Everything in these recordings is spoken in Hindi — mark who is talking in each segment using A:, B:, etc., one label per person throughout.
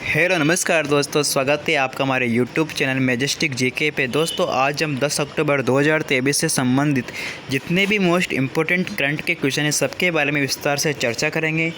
A: हेलो नमस्कार दोस्तों, स्वागत है आपका हमारे यूट्यूब चैनल मैजेस्टिक जीके पे। दोस्तों आज हम 10 अक्टूबर 2023 से संबंधित जितने भी मोस्ट इम्पोर्टेंट करंट के क्वेश्चन हैं सबके बारे में विस्तार से चर्चा करेंगे।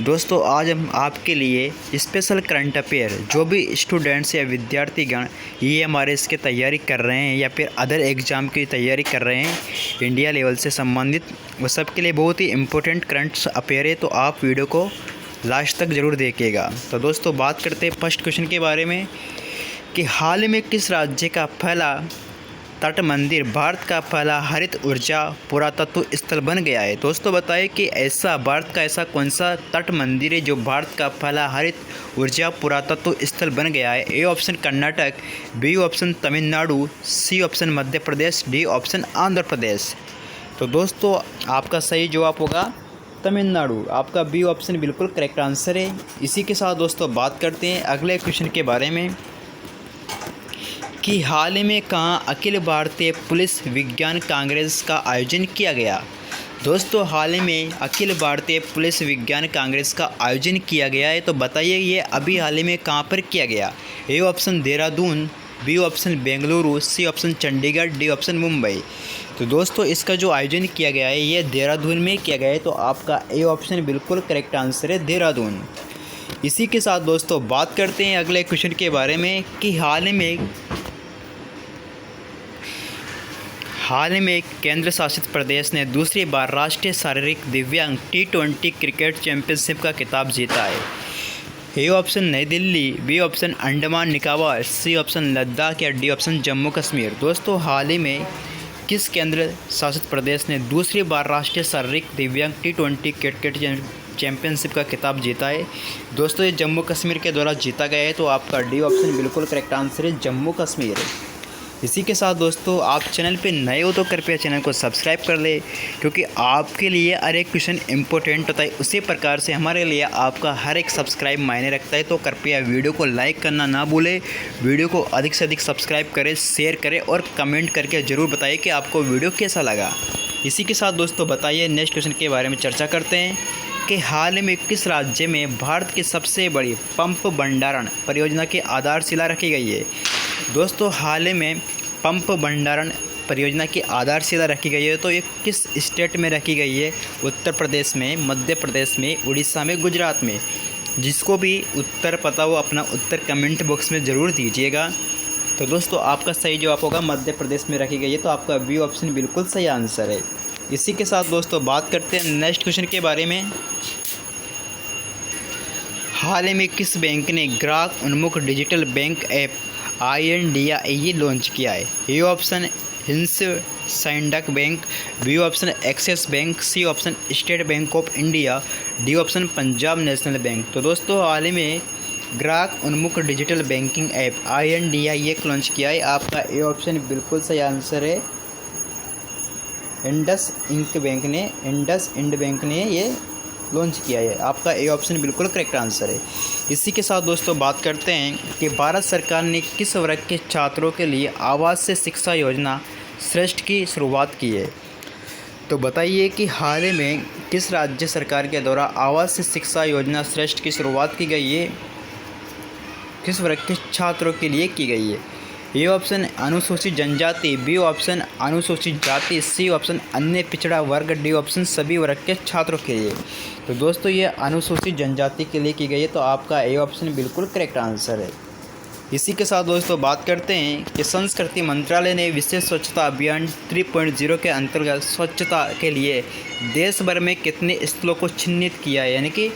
A: दोस्तों आज हम आपके लिए स्पेशल करंट अफेयर जो भी स्टूडेंट्स या विद्यार्थीगण ये हमारे इसके तैयारी कर रहे हैं या फिर अदर एग्ज़ाम की तैयारी कर रहे हैं इंडिया लेवल से संबंधित, वो सब के लिए बहुत ही इम्पोर्टेंट करंट अफेयर है, तो आप वीडियो को लास्ट तक ज़रूर देखिएगा। तो दोस्तों बात करते हैं फर्स्ट क्वेश्चन के बारे में कि हाल में किस राज्य का पहला तट मंदिर भारत का पहला हरित ऊर्जा पुरातत्व स्थल बन गया है। दोस्तों बताइए कि ऐसा भारत का ऐसा कौन सा तट मंदिर है जो भारत का पहला हरित ऊर्जा पुरातत्व स्थल बन गया है। A option Karnataka, B option Tamil Nadu, C option Madhya Pradesh, D option Andhra Pradesh. तो दोस्तों आपका सही जवाब होगा तमिलनाडु। आपका बी ऑप्शन बिल्कुल करेक्ट आंसर है। इसी के साथ दोस्तों बात करते हैं अगले क्वेश्चन के बारे में कि हाल में कहाँ अखिल भारतीय पुलिस विज्ञान कांग्रेस का आयोजन किया गया। दोस्तों हाल में अखिल भारतीय पुलिस विज्ञान कांग्रेस का आयोजन किया गया है, तो बताइए ये अभी हाल में कहाँ पर किया गया। A option Dehradun, B option Bengaluru, C option Chandigarh, D option Mumbai. तो दोस्तों इसका जो आयोजन किया गया है ये देहरादून में किया गया है, तो आपका ए ऑप्शन बिल्कुल करेक्ट आंसर है देहरादून। इसी के साथ दोस्तों बात करते हैं अगले क्वेश्चन के बारे में कि हाल में केंद्र शासित प्रदेश ने दूसरी बार राष्ट्रीय शारीरिक दिव्यांग T20 क्रिकेट चैंपियनशिप का खिताब जीता है। A option New Delhi, B option Andaman Nicobar, C option Ladakh या डी ऑप्शन जम्मू कश्मीर। दोस्तों हाल ही में किस केंद्र शासित प्रदेश ने दूसरी बार राष्ट्रीय शारीरिक दिव्यांग T20 क्रिकेट चैंपियनशिप का खिताब जीता है। दोस्तों ये जम्मू कश्मीर के द्वारा जीता गया है, तो आपका डी ऑप्शन बिल्कुल करेक्ट आंसर है जम्मू कश्मीर। इसी के साथ दोस्तों आप चैनल पे नए हो तो कृपया चैनल को सब्सक्राइब कर ले, क्योंकि आपके लिए हर एक क्वेश्चन इंपॉर्टेंट होता है। उसी प्रकार से हमारे लिए आपका हर एक सब्सक्राइब मायने रखता है। तो कृपया वीडियो को लाइक करना ना भूलें, वीडियो को अधिक से अधिक सब्सक्राइब करें, शेयर करें और कमेंट करके ज़रूर बताइए कि आपको वीडियो कैसा लगा। इसी के साथ दोस्तों बताइए नेक्स्ट क्वेश्चन के बारे में चर्चा करते हैं कि हाल में किस राज्य में भारत की सबसे बड़ी पंप भंडारण परियोजना की आधारशिला रखी गई है। दोस्तों हाल में पंप भंडारण परियोजना की आधारशिला रखी गई है, तो ये किस स्टेट में रखी गई है। उत्तर प्रदेश में, मध्य प्रदेश में, उड़ीसा में, गुजरात में। जिसको भी उत्तर पता हो अपना उत्तर कमेंट बॉक्स में ज़रूर दीजिएगा। तो दोस्तों आपका सही जवाब होगा मध्य प्रदेश में रखी गई है, तो आपका बी ऑप्शन बिल्कुल सही आंसर है। इसी के साथ दोस्तों बात करते हैं नेक्स्ट क्वेश्चन के बारे में। हाल में किस बैंक ने ग्राहक उन्मुख digital bank app INDIE launch किया है। A option Syndicate bank, B option Axis bank, C option State Bank of India, D option Punjab National Bank. तो दोस्तों हाल में ग्राहक उन्मुख digital banking app INDIE launch किया है। आपका ए ऑप्शन बिल्कुल सही आंसर है इंडस इंड बैंक ने ये लॉन्च किया है। आपका ए ऑप्शन बिल्कुल करेक्ट आंसर है। इसी के साथ दोस्तों बात करते हैं कि भारत सरकार ने किस वर्ग के छात्रों के लिए आवास से शिक्षा योजना श्रेष्ठ की शुरुआत की है। तो बताइए कि हाल में किस राज्य सरकार के द्वारा आवास से शिक्षा योजना श्रेष्ठ की शुरुआत की गई है, किस वर्ग के छात्रों के लिए की गई है। ए ऑप्शन अनुसूचित जनजाति, बी ऑप्शन अनुसूचित जाति, सी ऑप्शन अन्य पिछड़ा वर्ग, डी ऑप्शन सभी वर्ग के छात्रों के लिए। तो दोस्तों ये अनुसूचित जनजाति के लिए की गई है, तो आपका ए ऑप्शन बिल्कुल करेक्ट आंसर है। इसी के साथ दोस्तों बात करते हैं कि संस्कृति मंत्रालय ने विशेष स्वच्छता अभियान 3.0 के अंतर्गत स्वच्छता के लिए देश भर में कितने स्थलों को चिन्हित किया है, यानी कि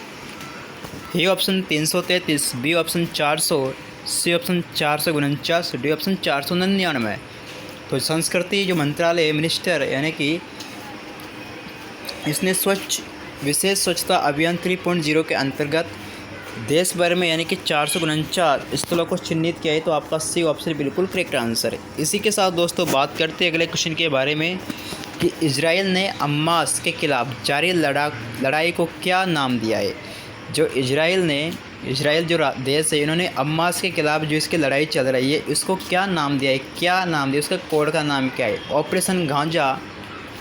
A: A option 333, B option 400, C option 449, D option 499। तो संस्कृति जो मंत्रालय मिनिस्टर यानी कि इसने विशेष स्वच्छता अभियान 3.0 के अंतर्गत देश भर में यानी कि 449 स्थलों को चिन्हित किया है, तो आपका सी ऑप्शन बिल्कुल करेक्ट आंसर है। इसी के साथ दोस्तों बात करते हैं अगले क्वेश्चन के बारे में कि इजराइल ने हमास के खिलाफ जारी लड़ाई को क्या नाम दिया है। जो इजराइल जो देश है, इन्होंने हमास के खिलाफ जो इसकी लड़ाई चल रही है इसको क्या नाम दिया है, उसका कोड का नाम क्या है। ऑपरेशन गांजा,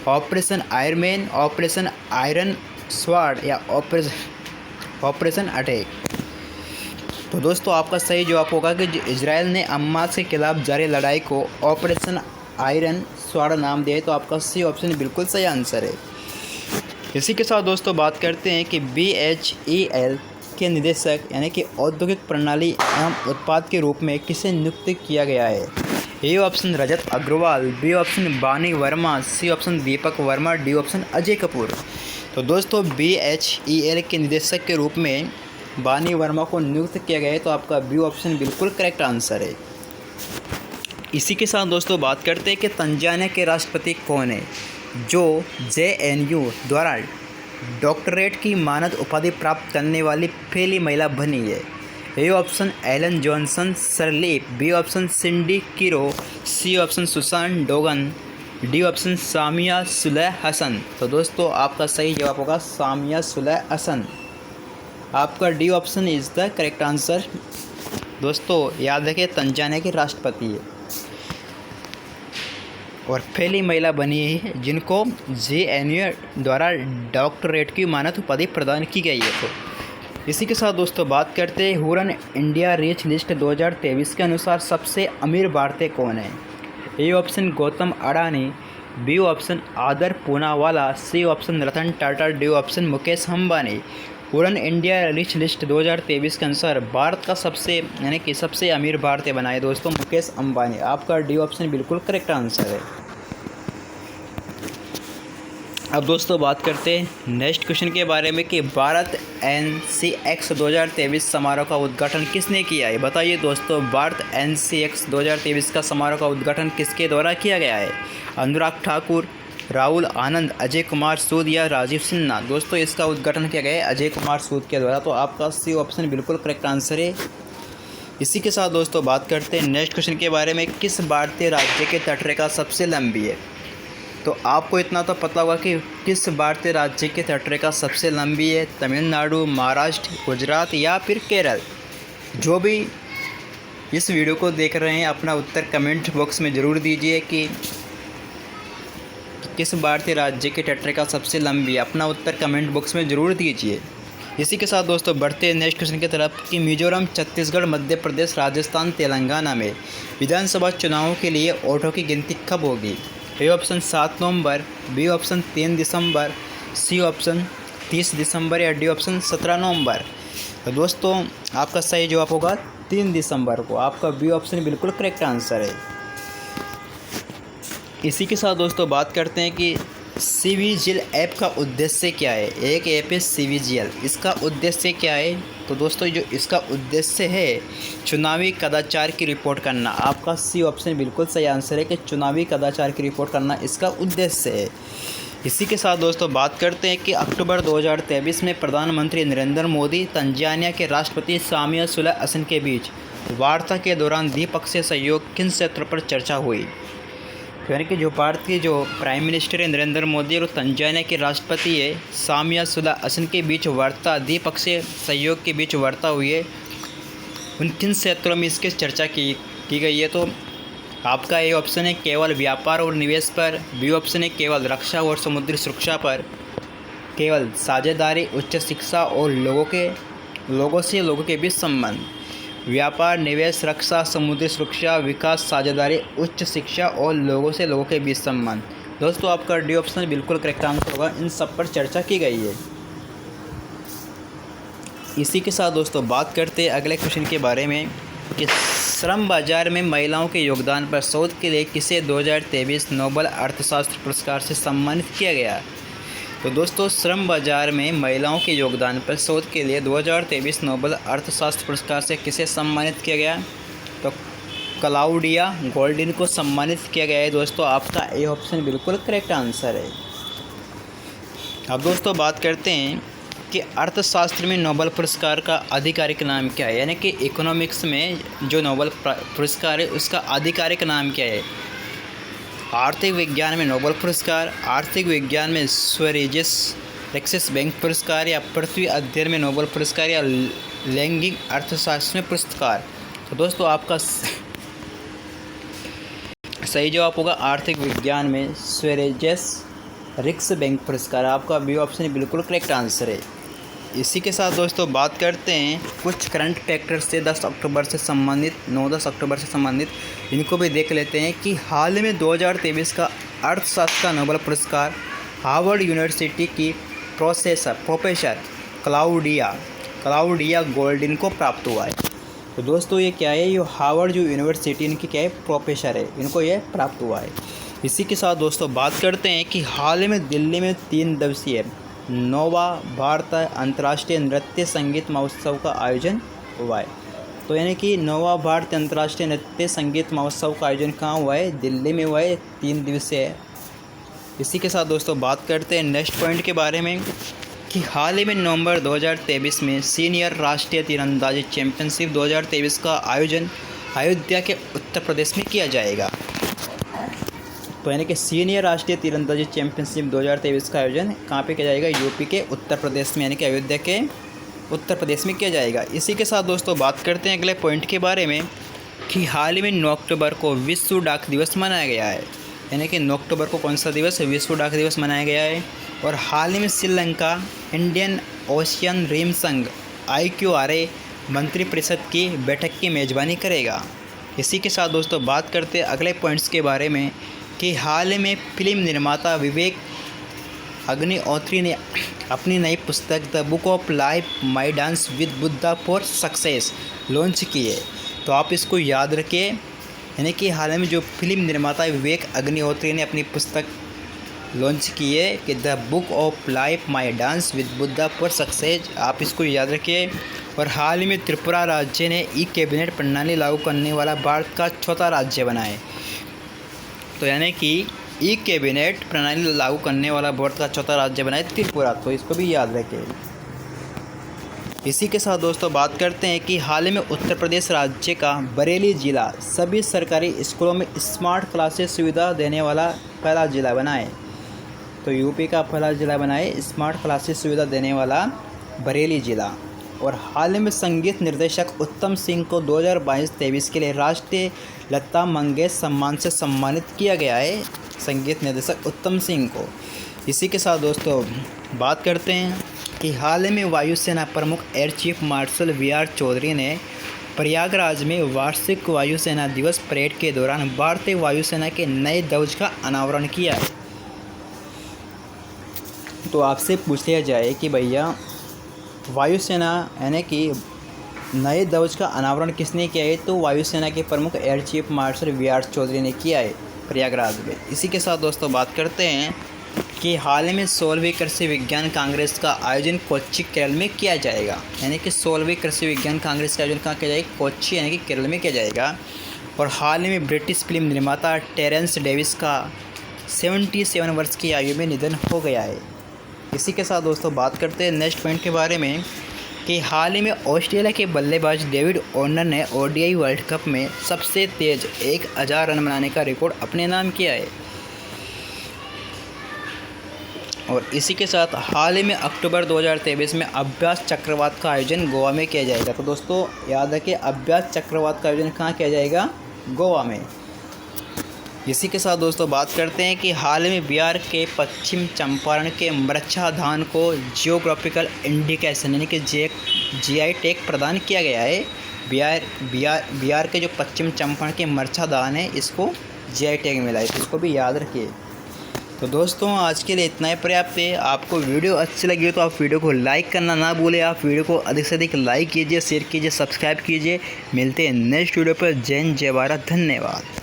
A: ऑपरेशन आयरमैन, ऑपरेशन आयरन स्वाड या ऑपरेशन अटैक। तो दोस्तों आपका सही जवाब होगा कि इजराइल ने हमास के खिलाफ जारी लड़ाई को ऑपरेशन आयरन स्वॉर्ड नाम दिया है। तो आपका सी ऑप्शन बिल्कुल सही आंसर है। इसी के साथ दोस्तों बात करते हैं कि BHEL के निदेशक यानी कि औद्योगिक प्रणाली एवं उत्पाद के रूप में किसे नियुक्त किया गया है। A option Rajat Agarwal, B option Bani Verma, C option Deepak Verma, D option Ajay Kapoor. तो दोस्तों BHEL के निदेशक के रूप में बानी वर्मा को नियुक्त किया गया है। तो आपका बी ऑप्शन बिल्कुल करेक्ट आंसर है। इसी के साथ दोस्तों बात करते हैं कि तंजानिया के राष्ट्रपति कौन है जो JNU द्वारा डॉक्टरेट की मानद उपाधि प्राप्त करने वाली पहली महिला बनी है। A option Ellen Johnson Sirleaf, B option Cindy Kiro, C option Susan Dougan, D option Samia Suluhu Hassan. तो दोस्तों आपका सही जवाब होगा सामिया सुलह हसन। आपका D option is the correct answer. दोस्तों याद रखें तंजानिया के राष्ट्रपति है और पहली महिला बनी है जिनको JNU द्वारा डॉक्टरेट की मानद उपाधि प्रदान की गई है। तो इसी के साथ दोस्तों बात करते हैं हुरन इंडिया रिच लिस्ट 2023 के अनुसार सबसे अमीर भारतीय कौन है। A option Gautam Adani, B option Adar Poonawala, C option Ratan Tata, D option Mukesh Ambani. उड़न इंडिया रिच लिस्ट 2023 के अनुसार भारत का सबसे अमीर भारतीय बना है दोस्तों मुकेश अंबानी। आपका डी ऑप्शन बिल्कुल करेक्ट आंसर है। अब दोस्तों बात करते हैं नेक्स्ट क्वेश्चन के बारे में कि भारत NCX 2023 समारोह का उद्घाटन किसने किया है। बताइए दोस्तों भारत NCX 2023 का समारोह का उद्घाटन किसके द्वारा किया गया है। अनुराग ठाकुर, राहुल आनंद, अजय कुमार सूद या राजीव सिन्हा। दोस्तों इसका उद्घाटन किया गया है अजय कुमार सूद के द्वारा। तो आपका सी ऑप्शन बिल्कुल करेक्ट आंसर है। इसी के साथ दोस्तों बात करते हैं नेक्स्ट क्वेश्चन के बारे में किस भारतीय राज्य के तटरेखा सबसे लंबी है। तो आपको इतना तो पता होगा कि किस भारतीय राज्य की तटरेखा सबसे लंबी है। तमिलनाडु, महाराष्ट्र, गुजरात या फिर केरल। जो भी इस वीडियो को देख रहे हैं अपना उत्तर कमेंट बॉक्स में ज़रूर दीजिए कि किस भारतीय राज्य की तटरेखा सबसे लंबी है। अपना उत्तर कमेंट बॉक्स में ज़रूर दीजिए। इसी के साथ दोस्तों बढ़ते हैं नेक्स्ट क्वेश्चन की तरफ कि मिजोरम, छत्तीसगढ़, मध्य प्रदेश, राजस्थान, तेलंगाना में विधानसभा चुनावों के लिए वोटों की गिनती कब होगी। ए ऑप्शन 7 नवंबर, बी ऑप्शन 3 दिसंबर, सी ऑप्शन 30 दिसंबर या डी ऑप्शन 17 नवंबर। तो दोस्तों आपका सही जवाब होगा 3 दिसंबर को। आपका बी ऑप्शन बिल्कुल करेक्ट आंसर है। इसी के साथ दोस्तों बात करते हैं कि CVGL ऐप का उद्देश्य क्या है। एक ऐप है CVGL, इसका उद्देश्य क्या है। तो दोस्तों जो इसका उद्देश्य है चुनावी कदाचार की रिपोर्ट करना। आपका सी ऑप्शन बिल्कुल सही आंसर है कि चुनावी कदाचार की रिपोर्ट करना इसका उद्देश्य है। इसी के साथ दोस्तों बात करते हैं कि अक्टूबर 2023 में प्रधानमंत्री नरेंद्र मोदी तंजानिया के राष्ट्रपति सामिया सुलह हसन के बीच वार्ता के दौरान द्विपक्षीय सहयोग किन क्षेत्रों पर चर्चा हुई। यानी कि जो भारत के जो प्राइम मिनिस्टर है नरेंद्र मोदी और तंजानिया के राष्ट्रपति है सामिया सुलह हसन के बीच वार्ता, द्विपक्षीय सहयोग के बीच वार्ता हुई है, उन किन क्षेत्रों में इसकी चर्चा की गई है। तो आपका ए ऑप्शन है केवल व्यापार और निवेश पर, बी ऑप्शन है केवल रक्षा और समुद्री सुरक्षा पर, केवल साझेदारी, उच्च शिक्षा और लोगों से लोगों के बीच संबंध। व्यापार, निवेश, रक्षा, समुद्री सुरक्षा, विकास, साझेदारी, उच्च शिक्षा और लोगों से लोगों के बीच संबंध। दोस्तों आपका डी ऑप्शन बिल्कुल करेक्ट आंसर होगा। इन सब पर चर्चा की गई है। इसी के साथ दोस्तों बात करते हैं अगले क्वेश्चन के बारे में कि श्रम बाजार में महिलाओं के योगदान पर शोध के लिए किसे 2023 नोबेल अर्थशास्त्र पुरस्कार से सम्मानित किया गया। तो दोस्तों श्रम बाजार में महिलाओं के योगदान पर शोध के लिए 2023 नोबेल अर्थशास्त्र पुरस्कार से किसे सम्मानित किया गया। तो क्लाउडिया गोल्डिन को सम्मानित किया गया है। दोस्तों आपका ए ऑप्शन बिल्कुल करेक्ट आंसर है। अब दोस्तों बात करते हैं कि अर्थशास्त्र में नोबेल पुरस्कार का आधिकारिक नाम क्या है। यानी कि इकोनॉमिक्स में जो नोबेल पुरस्कार है उसका आधिकारिक नाम क्या है। आर्थिक विज्ञान में नोबेल पुरस्कार, आर्थिक विज्ञान में स्वरेजिस एक्सिस बैंक पुरस्कार या पृथ्वी अध्ययन में नोबेल पुरस्कार या लैंगिक अर्थशास्त्र में पुरस्कार। तो दोस्तों आपका सही जवाब होगा आर्थिक विज्ञान में स्वरेजिस रिक्स बैंक पुरस्कार। आपका बी ऑप्शन बिल्कुल करेक्ट आंसर है। इसी के साथ दोस्तों बात करते हैं कुछ करंट फैक्टर्स से 10 अक्टूबर से संबंधित 9-10 अक्टूबर से संबंधित, इनको भी देख लेते हैं कि हाल में 2023 का अर्थशास्त्र का नोबेल पुरस्कार हार्वर्ड यूनिवर्सिटी की प्रोफेसर क्लाउडिया गोल्डिन को प्राप्त हुआ है। तो दोस्तों ये क्या है, ये हार्वर्ड जो यूनिवर्सिटी इनकी क्या है, प्रोफेसर है, इनको ये प्राप्त हुआ है। इसी के साथ दोस्तों बात करते हैं कि हाल में दिल्ली में 3 दिवसीय 9वां भारत अंतर्राष्ट्रीय नृत्य संगीत महोत्सव का आयोजन हुआ है। तो यानी कि 9वां भारत अंतर्राष्ट्रीय नृत्य संगीत महोत्सव का आयोजन कहाँ हुआ है, दिल्ली में हुआ है, 3 दिवसीय है। इसी के साथ दोस्तों बात करते हैं नेक्स्ट पॉइंट के बारे में कि हाल ही में नवंबर 2023 में सीनियर राष्ट्रीय तीरंदाजी चैंपियनशिप 2023 का आयोजन अयोध्या के उत्तर प्रदेश में किया जाएगा। तो यानी कि सीनियर राष्ट्रीय तीरंदाजी चैंपियनशिप 2023 का आयोजन कहाँ पे किया जाएगा, यूपी के उत्तर प्रदेश में, यानी कि अयोध्या के उत्तर प्रदेश में किया जाएगा। इसी के साथ दोस्तों बात करते हैं अगले पॉइंट के बारे में कि हाल ही में 9 अक्टूबर को विश्व डाक दिवस मनाया गया है। यानी कि 9 अक्टूबर को कौन सा दिवस है, विश्व डाक दिवस मनाया गया है। और हाल ही में श्रीलंका इंडियन ओशियन रिम संघ IQRA मंत्रिपरिषद की बैठक की मेज़बानी करेगा। इसी के साथ दोस्तों बात करते हैं अगले पॉइंट्स के बारे में कि हाल ही में फिल्म निर्माता विवेक अग्निहोत्री ने अपनी नई पुस्तक the book of life my dance with Buddha for success launch की है। तो आप इसको याद रखिए, यानी कि हाल में जो फिल्म निर्माता विवेक अग्निहोत्री ने अपनी पुस्तक लॉन्च की है कि the book of life my dance with Buddha for success, आप इसको याद रखिए। और हाल ही में त्रिपुरा राज्य ने कैबिनेट प्रणाली लागू करने वाला भारत का चौथा राज्य बना है। तो यानी कि कैबिनेट प्रणाली लागू करने वाला भारत का चौथा राज्य बना है त्रिपुरा, तो इसको भी याद रखें। इसी के साथ दोस्तों बात करते हैं कि हाल ही में उत्तर प्रदेश राज्य का बरेली जिला सभी सरकारी स्कूलों में स्मार्ट क्लासेस सुविधा देने वाला पहला जिला बना है। तो यूपी का पहला जिला बना है स्मार्ट क्लासेस सुविधा देने वाला बरेली जिला। और हाल ही में संगीत निर्देशक उत्तम सिंह को 2022-23 के लिए राष्ट्रीय लता मंगेशकर सम्मान से सम्मानित किया गया है, संगीत निर्देशक उत्तम सिंह को। इसी के साथ दोस्तों बात करते हैं कि हाल ही में वायुसेना प्रमुख air chief marshal VR Chaudhary ने प्रयागराज में वार्षिक वायुसेना दिवस परेड के दौरान भारतीय वायुसेना के नए ध्वज का अनावरण किया है। तो आपसे पूछ लिया जाए कि भैया वायुसेना यानी कि नए ध्वज का अनावरण किसने किया है, तो वायुसेना के प्रमुख air chief marshal VR Chaudhary ने किया है प्रयागराज में। इसी के साथ दोस्तों बात करते हैं कि हाल ही में 16वीं कृषि विज्ञान कांग्रेस का आयोजन कोच्चि केरल में किया जाएगा। यानी कि 16वीं कृषि विज्ञान कांग्रेस का आयोजन कहाँ किया जाएगा, कोच्चि यानी कि केरल में किया जाएगा। और हाल ही में ब्रिटिश फिल्म निर्माता टेरेंस डेविस का 77 वर्ष की आयु में निधन हो गया है। इसी के साथ दोस्तों बात करते हैं नेक्स्ट पॉइंट के बारे में कि हाल ही में ऑस्ट्रेलिया के बल्लेबाज डेविड वार्नर ने ODI वर्ल्ड कप में सबसे तेज़ 1000 रन बनाने का रिकॉर्ड अपने नाम किया है। और इसी के साथ हाल ही में अक्टूबर 2023 में अभ्यास चक्रवात का आयोजन गोवा में किया जाएगा। तो दोस्तों याद रखिए, अभ्यास चक्रवात का आयोजन कहाँ किया जाएगा, गोवा में। इसी के साथ दोस्तों बात करते हैं कि हाल में बिहार के पश्चिम चंपारण के मरछा धान को जियोग्राफिकल इंडिकेशन यानी कि GI टैग प्रदान किया गया है। बिहार के जो पश्चिम चंपारण के मरछा धान है, इसको GI टैग मिला है, तो इसको भी याद रखिए। तो दोस्तों आज के लिए इतना ही पर्याप्त है। आपको वीडियो अच्छी लगी हो तो आप वीडियो को लाइक करना ना भूलें। आप वीडियो को अधिक से अधिक लाइक कीजिए, शेयर कीजिए, सब्सक्राइब कीजिए। मिलते हैं नेक्स्ट वीडियो पर। जय हिंद, जय भारत, धन्यवाद।